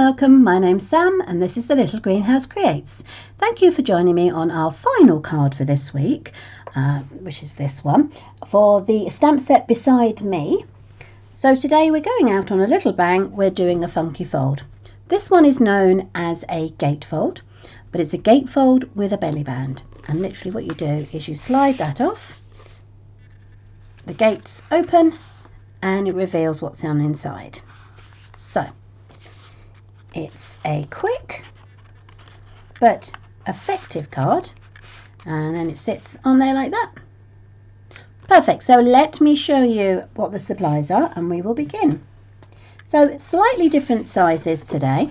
welcome. My name's Sam and this is the Little Greenhouse Creates. Thank you for joining me on our final card for this week, which is this one, for the stamp set Beside Me. So today we're going out on a little bang. We're doing a funky fold. This one is known as a gatefold, but it's a gatefold with a belly band. And literally what you do is you slide that off, the gates open, and it reveals what's on inside. So it's a quick but effective card, and then it sits on there like that. Perfect. So let me show you what the supplies are and we will begin. So slightly different sizes today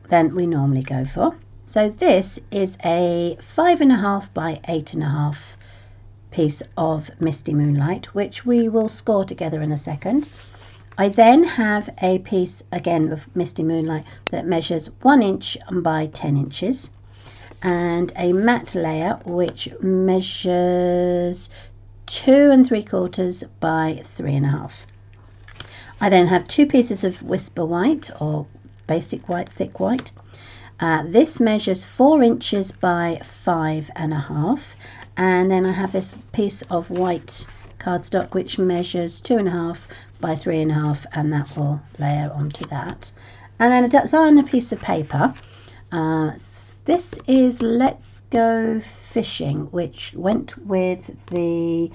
than we normally go for. So this is a 5.5 by 8.5 piece of Misty Moonlight, which we will score together in a second. I then have a piece again of Misty Moonlight that measures 1 inch by 10 inches, and a matte layer which measures 2 3/4 by 3.5. I then have 2 pieces of Whisper White or basic white, thick white. This measures 4 inches by 5.5, and then I have this piece of white cardstock which measures 2.5 by 3.5, and that will layer onto that. And then a design, a piece of paper. This is Let's Go Fishing, which went with the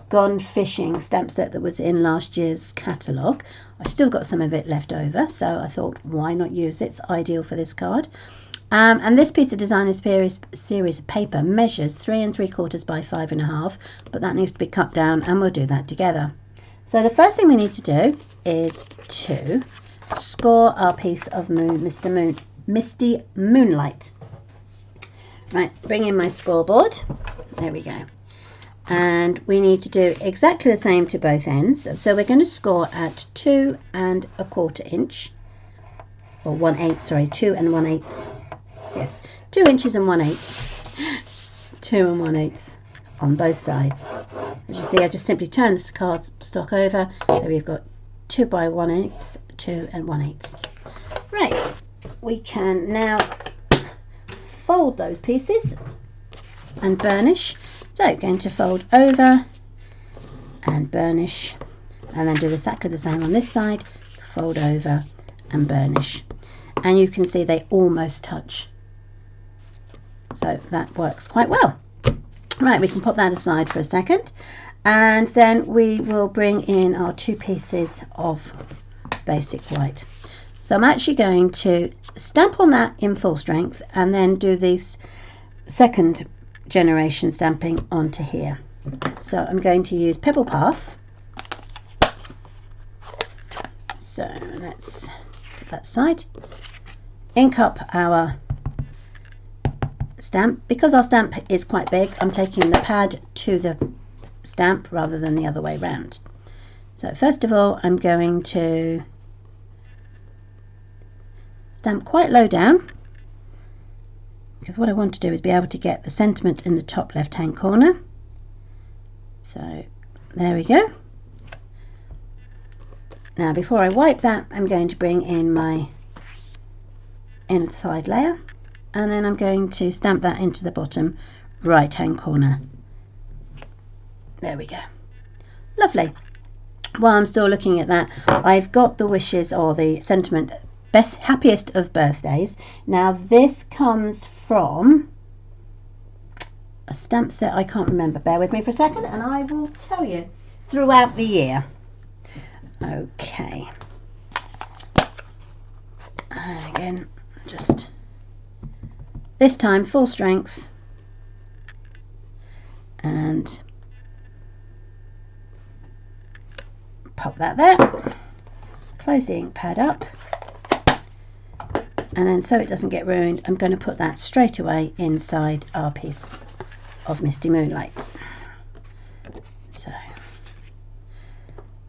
Gone Fishing stamp set that was in last year's catalogue. I've still got some of it left over, so I thought why not use it. It's ideal for this card. And this piece of designer series of paper measures 3 3/4 by 5.5, but that needs to be cut down, and we'll do that together. So the first thing we need to do is to score our piece of Misty Moonlight. Right, bring in my scoreboard. There we go. And we need to do exactly the same to both ends. So we're going to score at 2 1/4 inch, or 1/8, sorry, 2 1/8. Yes, 2 inches and 1/8, 2 1/8 on both sides. As you see, I just simply turn this cardstock over, so we've got 2 by 1/8, 2 1/8. Right, we can now fold those pieces and burnish. So going to fold over and burnish, and then do exactly the same on this side, fold over and burnish. And you can see they almost touch. So that works quite well. Right, we can put that aside for a second, and then we will bring in our 2 pieces of basic white. So I'm actually going to stamp on that in full strength and then do this second generation stamping onto here. So I'm going to use Pebble Path. So let's put that side, ink up our stamp. Because our stamp is quite big, I'm taking the pad to the stamp rather than the other way round. So first of all, I'm going to stamp quite low down, because what I want to do is be able to get the sentiment in the top left hand corner. So there we go. Now before I wipe that, I'm going to bring in my inside layer, and then I'm going to stamp that into the bottom right hand corner. There we go. Lovely. While I'm still looking at that, I've got the wishes or the sentiment, best happiest of birthdays. Now this comes from a stamp set I can't remember. Bear with me for a second and I will tell you. Throughout the year. Okay. And again, just this time full strength, and pop that there, close the ink pad up, and then so it doesn't get ruined, I'm going to put that straight away inside our piece of Misty Moonlight. So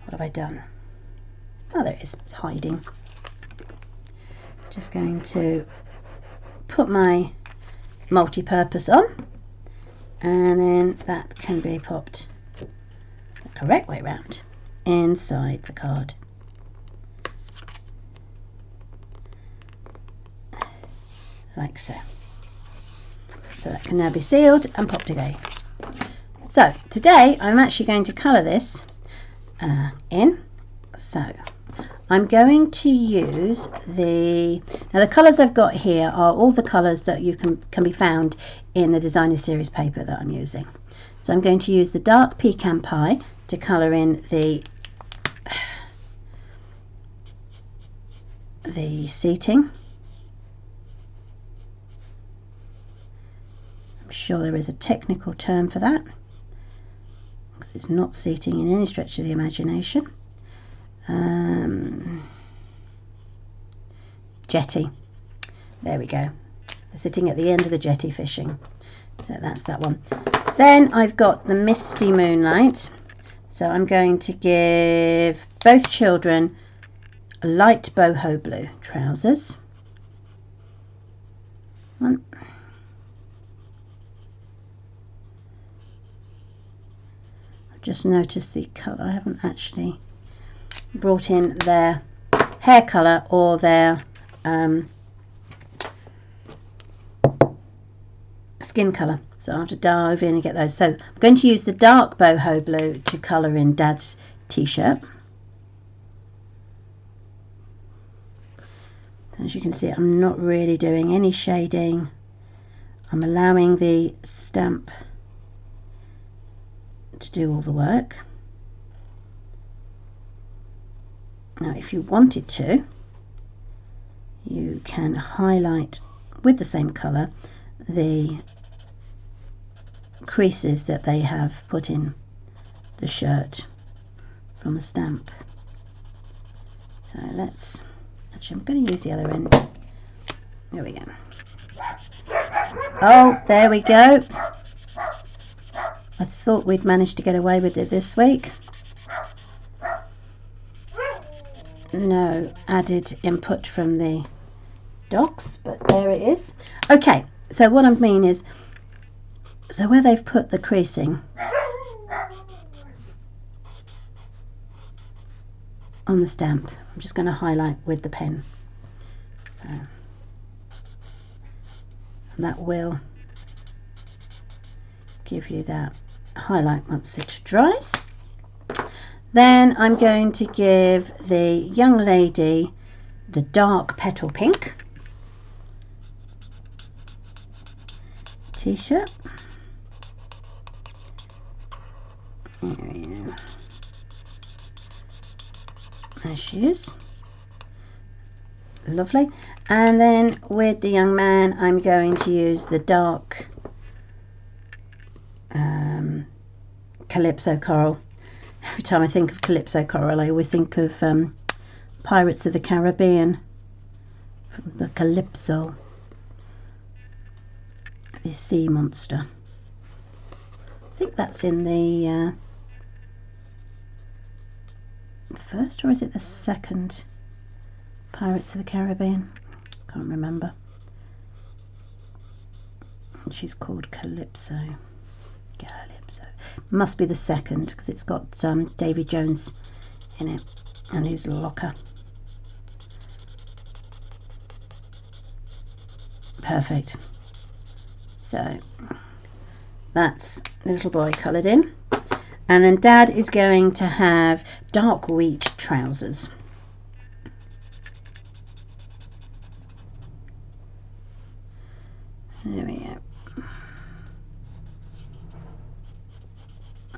what have I done? Oh, there it is, it's hiding. Just going to put my multi-purpose on, and then that can be popped the correct way round inside the card. like so. So that can now be sealed and popped away. So today I'm actually going to colour this in. So I'm going to use the colours I've got here are all the colours that you can be found in the Designer Series paper that I'm using. So I'm going to use the dark pecan pie to colour in the seating. I'm sure there is a technical term for that, because it's not seating in any stretch of the imagination. Jetty, there we go. They're sitting at the end of the jetty fishing, so that's that one. Then I've got the Misty Moonlight, so I'm going to give both children light boho blue trousers. I've just noticed the colour. I haven't actually brought in their hair colour or their skin colour, so I'll have to dive in and get those. So I'm going to use the dark boho blue to colour in Dad's t-shirt. As you can see, I'm not really doing any shading. I'm allowing the stamp to do all the work. Now if you wanted to, you can highlight with the same colour the creases that they have put in the shirt from the stamp. So let's, actually I'm going to use the other end. There we go. Oh, there we go. I thought we'd managed to get away with it this week. No added input from the dogs, but there it is. Okay, so what I mean is, so where they've put the creasing on the stamp, I'm just going to highlight with the pen. So that will give you that highlight once it dries. Then I'm going to give the young lady the dark petal pink t-shirt. There she is. Lovely. And then with the young man, I'm going to use the dark Calypso Coral. Every time I think of Calypso Coral, I always think of Pirates of the Caribbean, from the Calypso, the sea monster. I think that's in the first, or is it the second Pirates of the Caribbean? Can't remember. And she's called Calypso. Calypso. Must be the second, because it's got Davy Jones in it and his locker. Perfect. So that's the little boy coloured in, and then Dad is going to have dark wheat trousers. There we go.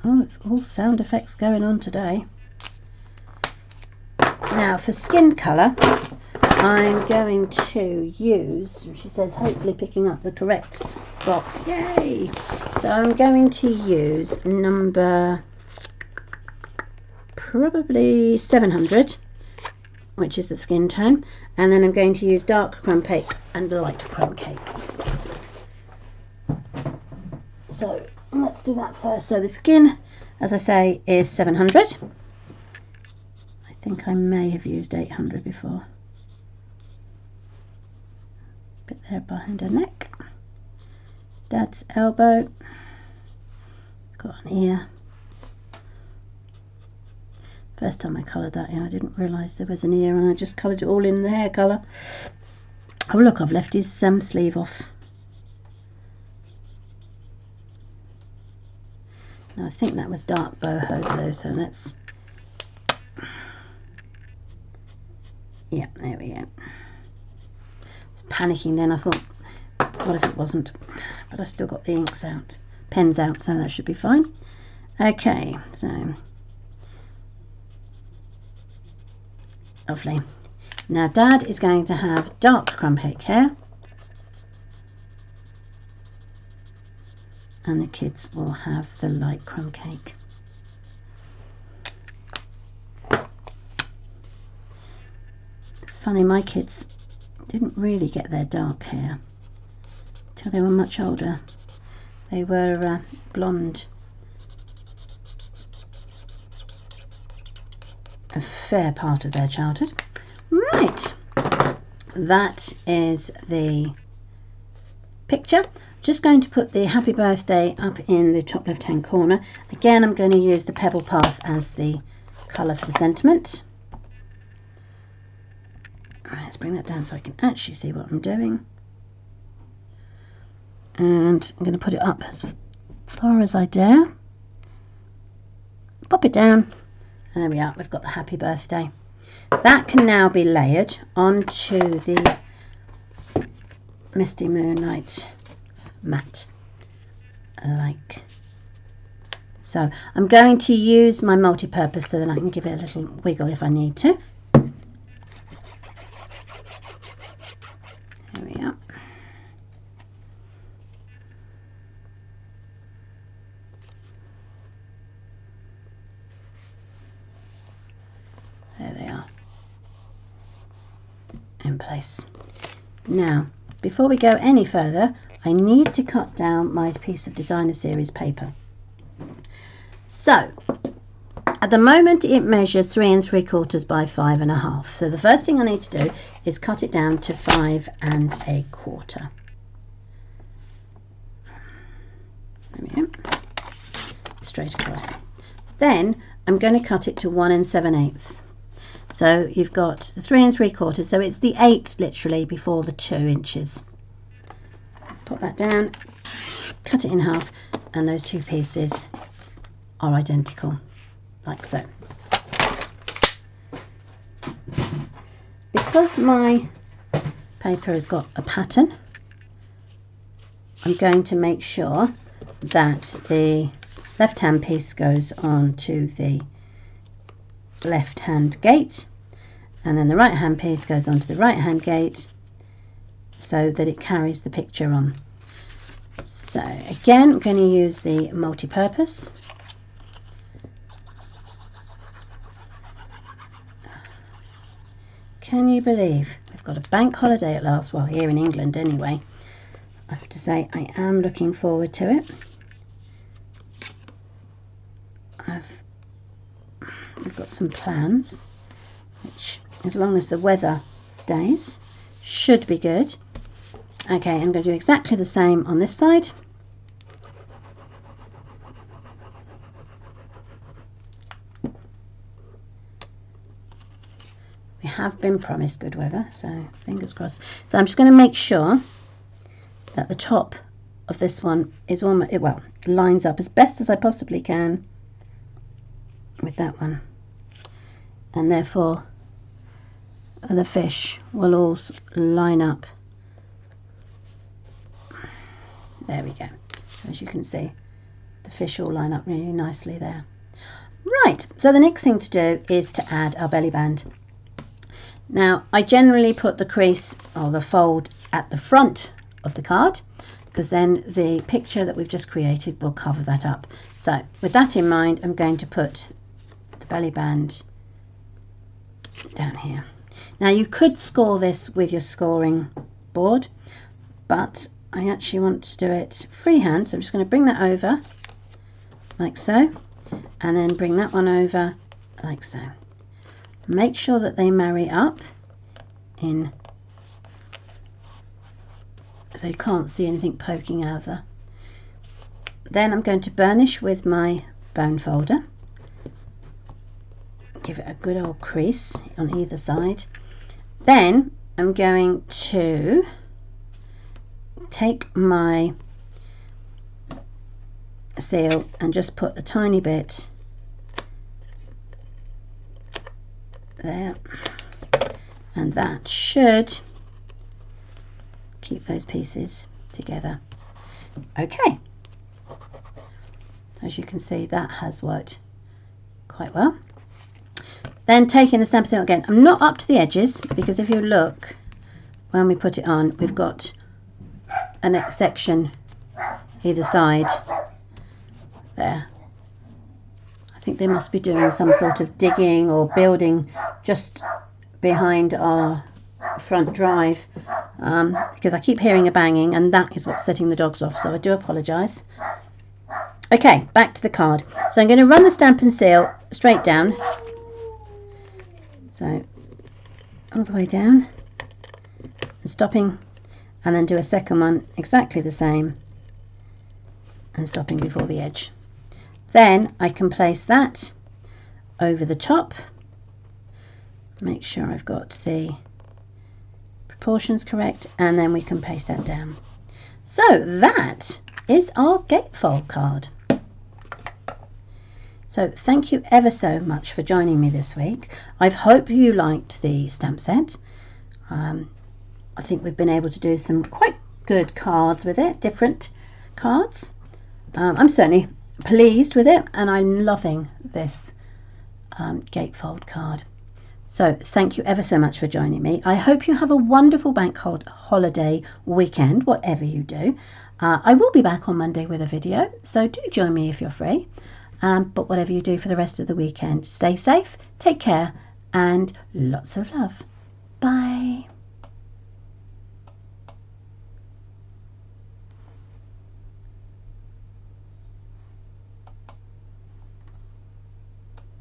Oh, it's all sound effects going on today. Now for skin colour, I'm going to use, she says hopefully picking up the correct box, yay! So I'm going to use number probably 700, which is the skin tone, and then I'm going to use dark crumb cake and light crumb cake. So let's do that first. So the skin, as I say, is 700. I think I may have used 800 before. Bit there behind her neck. Dad's elbow. It's got an ear. First time I coloured that in, I didn't realise there was an ear, and I just coloured it all in the hair colour. Oh look, I've left his sleeve off. Now I think that was dark boho blue, so let's, yeah, there we go. I was panicking then, I thought, what if it wasn't? But I still got the inks out, pens out, so that should be fine. Okay, so lovely. Now Dad is going to have dark crumb cake hair, and the kids will have the light crumb cake. It's funny, my kids didn't really get their dark hair till they were much older. They were blonde a fair part of their childhood. Right, that is the picture. Just going to put the happy birthday up in the top left hand corner. Again, I'm going to use the pebble path as the colour for the sentiment. Alright, let's bring that down so I can actually see what I'm doing. And I'm going to put it up as far as I dare. Pop it down, and there we are, we've got the happy birthday. That can now be layered onto the Misty Moonlight matte, like so. I'm going to use my multi-purpose so that I can give it a little wiggle if I need to. There we are. There they are, in place. Now, before we go any further, I need to cut down my piece of designer series paper. So, at the moment it measures 3 3/4 by 5 1/2. So the first thing I need to do is cut it down to 5 1/4. There we go. Straight across. Then I'm going to cut it to 1 7/8. So you've got the 3 3/4, so it's the 1/8 literally before the 2 inches. Pop that down, cut it in half, and those two pieces are identical, like so. Because my paper has got a pattern, I'm going to make sure that the left hand piece goes on to the left hand gate, and then the right hand piece goes onto the right hand gate, so that it carries the picture on. So again, I'm going to use the multi-purpose. Can you believe we've got a bank holiday at last? Well, here in England anyway. I have to say I am looking forward to it. We've got some plans, which, as long as the weather stays, should be good. Okay, I'm going to do exactly the same on this side. We have been promised good weather, so fingers crossed. So I'm just going to make sure that the top of this one is almost, well, lines up as best as I possibly can with that one, and therefore the fish will all line up. There we go. As you can see, the fish all line up really nicely there. Right, so the next thing to do is to add our belly band. Now, I generally put the crease or the fold at the front of the card, because then the picture that we've just created will cover that up. So with that in mind, I'm going to put the belly band down here. Now you could score this with your scoring board, but I actually want to do it freehand, so I'm just going to bring that over like so, and then bring that one over like so. Make sure that they marry up in, so you can't see anything poking out there. Then I'm going to burnish with my bone folder, give it a good old crease on either side. Then am going to take my seal and just put a tiny bit there, and that should keep those pieces together. Okay, as you can see, that has worked quite well. Then taking the stamp seal again, I'm not up to the edges, because if you look when we put it on, we've got a next section either side there. I think they must be doing some sort of digging or building just behind our front drive, because I keep hearing a banging, and that is what's setting the dogs off, so I do apologise. Okay, back to the card. So I'm going to run the stamp and seal straight down, so all the way down and stopping, and then do a second one exactly the same and stopping before the edge. Then I can place that over the top, make sure I've got the proportions correct, and then we can paste that down. So that is our gatefold card. So thank you ever so much for joining me this week. I hope you liked the stamp set. I think we've been able to do some quite good cards with it, different cards. I'm certainly pleased with it, and I'm loving this gatefold card. So thank you ever so much for joining me. I hope you have a wonderful bank holiday weekend, whatever you do. I will be back on Monday with a video, so do join me if you're free. But whatever you do for the rest of the weekend, stay safe, take care, and lots of love. Bye.